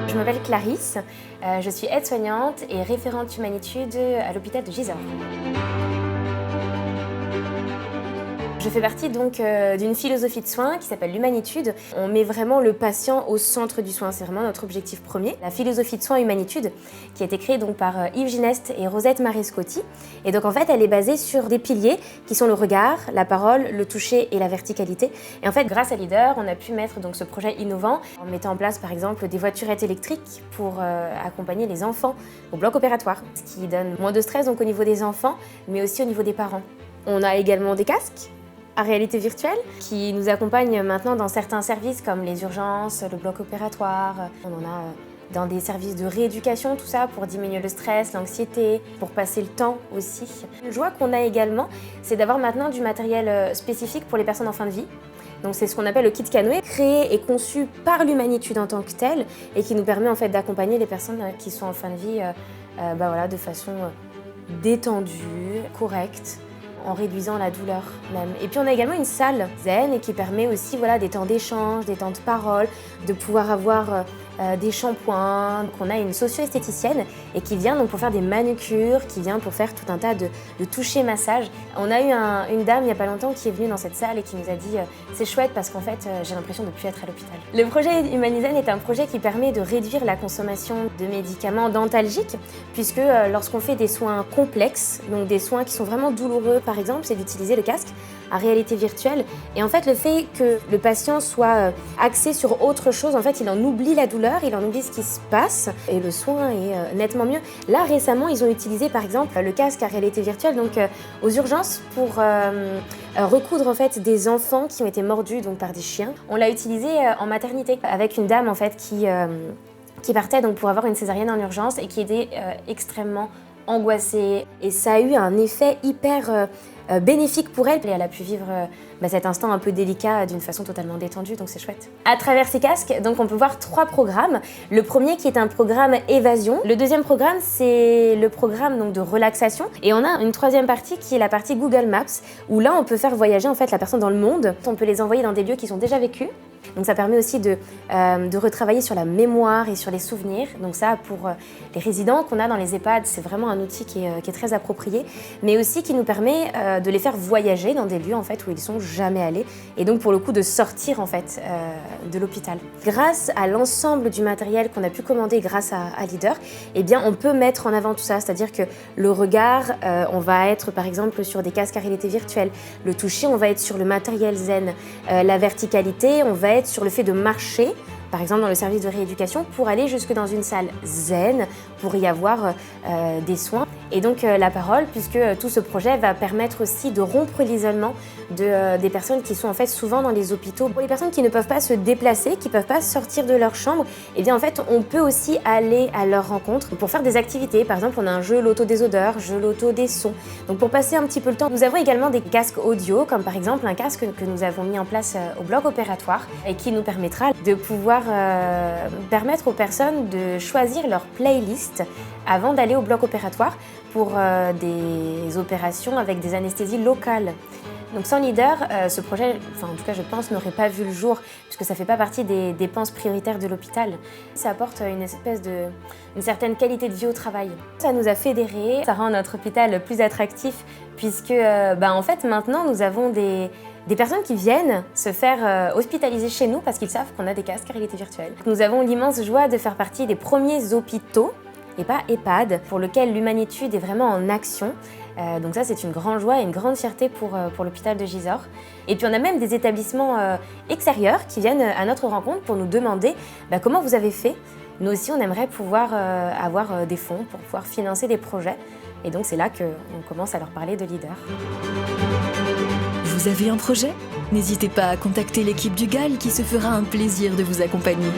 Je m'appelle Clarisse, je suis aide-soignante et référente humanitude à l'hôpital de Gisors. Je fais partie donc d'une philosophie de soins qui s'appelle l'humanitude. On met vraiment le patient au centre du soin, c'est vraiment notre objectif premier. La philosophie de soins humanitude qui a été créée donc par Yves Gineste et Rosette Marescotti. Et donc en fait elle est basée sur des piliers qui sont le regard, la parole, le toucher et la verticalité. Et en fait grâce à Leader, on a pu mettre donc ce projet innovant en mettant en place par exemple des voiturettes électriques pour accompagner les enfants au bloc opératoire, ce qui donne moins de stress donc au niveau des enfants mais aussi au niveau des parents. On a également des casques à réalité virtuelle qui nous accompagnent maintenant dans certains services comme les urgences, le bloc opératoire. On en a dans des services de rééducation, tout ça pour diminuer le stress, l'anxiété, pour passer le temps aussi. Une joie qu'on a également, c'est d'avoir maintenant du matériel spécifique pour les personnes en fin de vie. Donc c'est ce qu'on appelle le kit canoë, créé et conçu par l'humanitude en tant que telle et qui nous permet en fait d'accompagner les personnes qui sont en fin de vie de façon détendue, correcte, en réduisant la douleur même. Et puis on a également une salle zen et qui permet aussi des temps d'échange, des temps de parole, de pouvoir avoir des shampoings. Donc on a une socio-esthéticienne et qui vient donc pour faire des manucures, qui vient pour faire tout un tas de toucher massages. On a eu une dame il n'y a pas longtemps qui est venue dans cette salle et qui nous a dit c'est chouette parce qu'en fait j'ai l'impression de ne plus être à l'hôpital. Le projet Humanizen est un projet qui permet de réduire la consommation de médicaments dentalgiques puisque lorsqu'on fait des soins complexes, donc des soins qui sont vraiment douloureux par exemple, c'est d'utiliser le casque à réalité virtuelle. Et en fait, le fait que le patient soit axé sur autre chose, en fait, il en oublie la douleur, il en oublie ce qui se passe et le soin est nettement mieux. Là, récemment, ils ont utilisé par exemple le casque à réalité virtuelle donc, aux urgences pour recoudre en fait des enfants qui ont été mordus donc, par des chiens. On l'a utilisé en maternité avec une dame en fait qui partait donc, pour avoir une césarienne en urgence et qui était extrêmement angoissée. Et ça a eu un effet hyper bénéfique pour elle. Et elle a pu vivre cet instant un peu délicat d'une façon totalement détendue, donc c'est chouette. À travers ces casques, donc, on peut voir 3 programmes. Le premier qui est un programme évasion. Le deuxième programme, c'est le programme donc, de relaxation. Et on a une troisième partie qui est la partie Google Maps, où là, on peut faire voyager en fait, la personne dans le monde. On peut les envoyer dans des lieux qui sont déjà vécus. Donc ça permet aussi de retravailler sur la mémoire et sur les souvenirs. Donc ça, pour les résidents qu'on a dans les EHPAD, c'est vraiment un outil qui est très approprié, mais aussi qui nous permet de les faire voyager dans des lieux en fait, où ils ne sont jamais allés, et donc pour le coup de sortir en fait, de l'hôpital. Grâce à l'ensemble du matériel qu'on a pu commander grâce à Leader, eh bien, on peut mettre en avant tout ça, c'est-à-dire que le regard, on va être par exemple sur des casques à réalité virtuelle, le toucher, on va être sur le matériel zen, la verticalité, on va être sur le fait de marcher, par exemple dans le service de rééducation, pour aller jusque dans une salle zen, pour y avoir des soins. Et donc la parole, puisque tout ce projet va permettre aussi de rompre l'isolement des personnes qui sont en fait souvent dans les hôpitaux. Pour les personnes qui ne peuvent pas se déplacer, qui ne peuvent pas sortir de leur chambre, eh bien en fait on peut aussi aller à leur rencontre pour faire des activités. Par exemple on a un jeu loto des odeurs, jeu loto des sons. Donc pour passer un petit peu le temps, nous avons également des casques audio, comme par exemple un casque que nous avons mis en place au bloc opératoire et qui nous permettra de pouvoir permettre aux personnes de choisir leur playlist avant d'aller au bloc opératoire pour des opérations avec des anesthésies locales. Donc sans Leader, ce projet, en tout cas je pense, n'aurait pas vu le jour puisque ça ne fait pas partie des dépenses prioritaires de l'hôpital. Ça apporte une certaine qualité de vie au travail. Ça nous a fédérés, ça rend notre hôpital plus attractif puisque en fait maintenant nous avons des personnes qui viennent se faire hospitaliser chez nous parce qu'ils savent qu'on a des casques à réalité virtuelle. Nous avons l'immense joie de faire partie des premiers hôpitaux et pas EHPAD, pour lequel l'humanitude est vraiment en action. Donc ça, c'est une grande joie et une grande fierté pour l'hôpital de Gisors. Et puis on a même des établissements extérieurs qui viennent à notre rencontre pour nous demander comment vous avez fait. Nous aussi, on aimerait pouvoir avoir des fonds pour pouvoir financer des projets. Et donc c'est là qu'on commence à leur parler de Leader. Vous avez un projet ? N'hésitez pas à contacter l'équipe du GAL qui se fera un plaisir de vous accompagner.